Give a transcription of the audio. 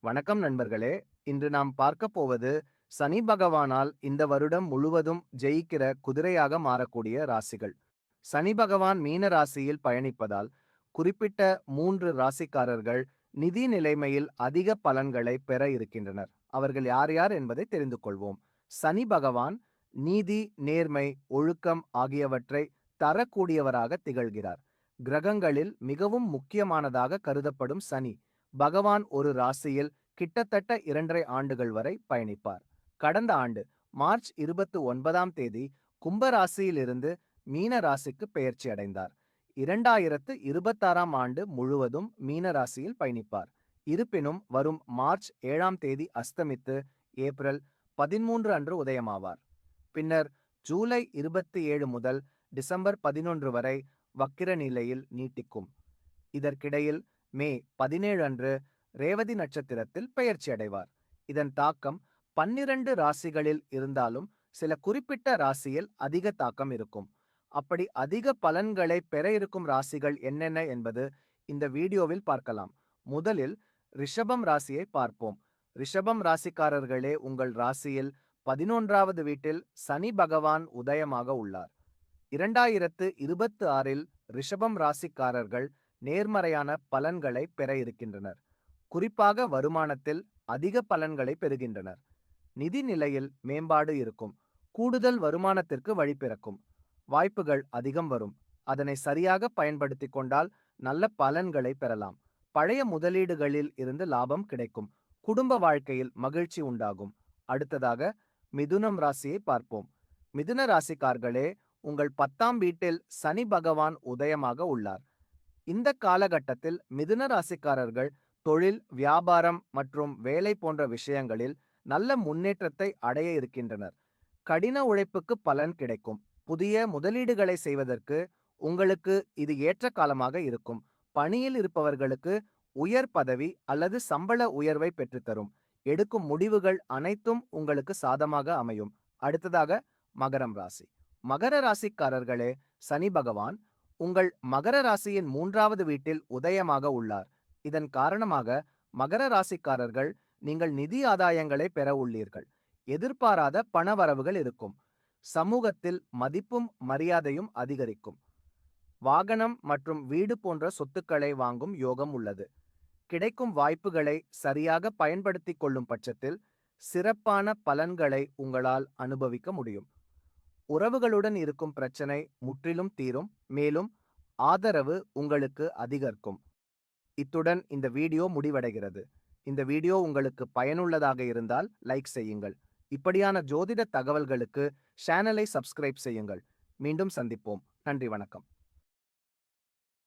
வணக்கம் நண்பர்களே. இன்று நாம் பார்க்கப் போவது சனி பகவானால் இந்த வருடம் முழுவதும் ஜெயிக்கிற குதிரையாக மாறக்கூடிய ராசிகள். சனி பகவான் மீன ராசியில் பயணிப்பதால் குறிப்பிட்ட 3 ராசிக்காரர்கள் நிதி நிலைமையில் அதிக பலன்களை பெற இருக்கின்றனர். அவர்கள் யார் யார் என்பதை தெரிந்து கொள்வோம். சனி பகவான் நீதி, நேர்மை, ஒழுக்கம் ஆகியவற்றை தரக்கூடியவராக திகழ்கிறார். கிரகங்களில் மிகவும் முக்கியமானதாக கருதப்படும் சனி பகவான் ஒரு ராசியில் கிட்டத்தட்ட 2½ ஆண்டுகள் வரை பயணிப்பார். கடந்த ஆண்டு மார்ச் 29ஆம் தேதி கும்ப ராசியிலிருந்து மீன ராசிக்கு பெயர்ச்சி அடைந்தார். 2026ஆம் ஆண்டு முழுவதும் மீன ராசியில் பயணிப்பார். இருப்பினும் வரும் மார்ச் 7ஆம் தேதி அஸ்தமித்து ஏப்ரல் 13 அன்று உதயமாவார். பின்னர் ஜூலை 27 முதல் டிசம்பர் 11 வரை வக்கிர நிலையில் நீட்டிக்கும். இதற்கிடையில் மே 17 அன்று ரேவதி நட்சத்திரத்தில் பெயர்ச்சி அடைவார். இதன் தாக்கம் 12 ராசிகளில் இருந்தாலும் சில குறிப்பிட்ட ராசியில் அதிக தாக்கம் இருக்கும். அப்படி அதிக பலன்களை பெற இருக்கும் ராசிகள் என்னென்ன என்பது இந்த வீடியோவில் பார்க்கலாம். முதலில் ரிஷபம் ராசியை பார்ப்போம். ரிஷபம் ராசிக்காரர்களே, உங்கள் ராசியில் 11வது வீட்டில் சனி பகவான் உதயமாக உள்ளார். 2026இல் ரிஷபம் ராசிக்காரர்கள் நேர்மறையான பலன்களை பெற இருக்கின்றனர். குறிப்பாக வருமானத்தில் அதிக பலன்களை பெறுகின்றனர். நிதி நிலையில் மேம்பாடு இருக்கும். கூடுதல் வருமானத்திற்கு வழி பிறக்கும். வாய்ப்புகள் அதிகம் வரும். அதனை சரியாக பயன்படுத்திக் கொண்டால் நல்ல பலன்களை பெறலாம். பழைய முதலீடுகளில் இருந்து லாபம் கிடைக்கும். குடும்ப வாழ்க்கையில் மகிழ்ச்சி உண்டாகும். அடுத்ததாக மிதுனம் ராசியை பார்ப்போம். மிதுன ராசிக்காரர்களே, உங்கள் 10ஆம் வீட்டில் சனி பகவான் உதயமாக உள்ளார். இந்த காலகட்டத்தில் மிதுன ராசிக்காரர்கள் தொழில், வியாபாரம் மற்றும் வேலை போன்ற விஷயங்களில் நல்ல முன்னேற்றத்தை அடைய இருக்கின்றனர். கடின உழைப்புக்கு பலன் கிடைக்கும். புதிய முதலீடுகளை செய்வதற்கு உங்களுக்கு இது ஏற்ற காலமாக இருக்கும். பணியில் இருப்பவர்களுக்கு உயர் பதவி அல்லது சம்பள உயர்வை பெற்றுத்தரும். எடுக்கும் முடிவுகள் அனைத்தும் உங்களுக்கு சாதமாக அமையும். அடுத்ததாக மகரம் ராசி. மகர ராசிக்காரர்களே, சனி பகவான் உங்கள் மகர ராசியின் 3வது வீட்டில் உதயமாக உள்ளார். இதன் காரணமாக மகர ராசிக்காரர்கள் நீங்கள் நிதி ஆதாயங்களை பெற உள்ளீர்கள். எதிர்பாராத பணவரவுகள் இருக்கும். சமூகத்தில் மதிப்பும் மரியாதையும் அதிகரிக்கும். வாகனம் மற்றும் வீடு போன்ற சொத்துக்களை வாங்கும் யோகம் உள்ளது. கிடைக்கும் வாய்ப்புகளை சரியாக பயன்படுத்திக் கொள்ளும் பட்சத்தில் சிறப்பான பலன்களை உங்களால் அனுபவிக்க முடியும். உறவுகளுடன் இருக்கும் பிரச்சனை முற்றிலும் தீரும். மேலும் ஆதரவு உங்களுக்கு அதிகரிக்கும். இத்துடன் இந்த வீடியோ முடிவடைகிறது. இந்த வீடியோ உங்களுக்கு பயனுள்ளதாக இருந்தால் லைக் செய்யுங்கள். இப்படியான ஜோதிட தகவல்களுக்கு சேனலை சப்ஸ்கிரைப் செய்யுங்கள். மீண்டும் சந்திப்போம். நன்றி, வணக்கம்.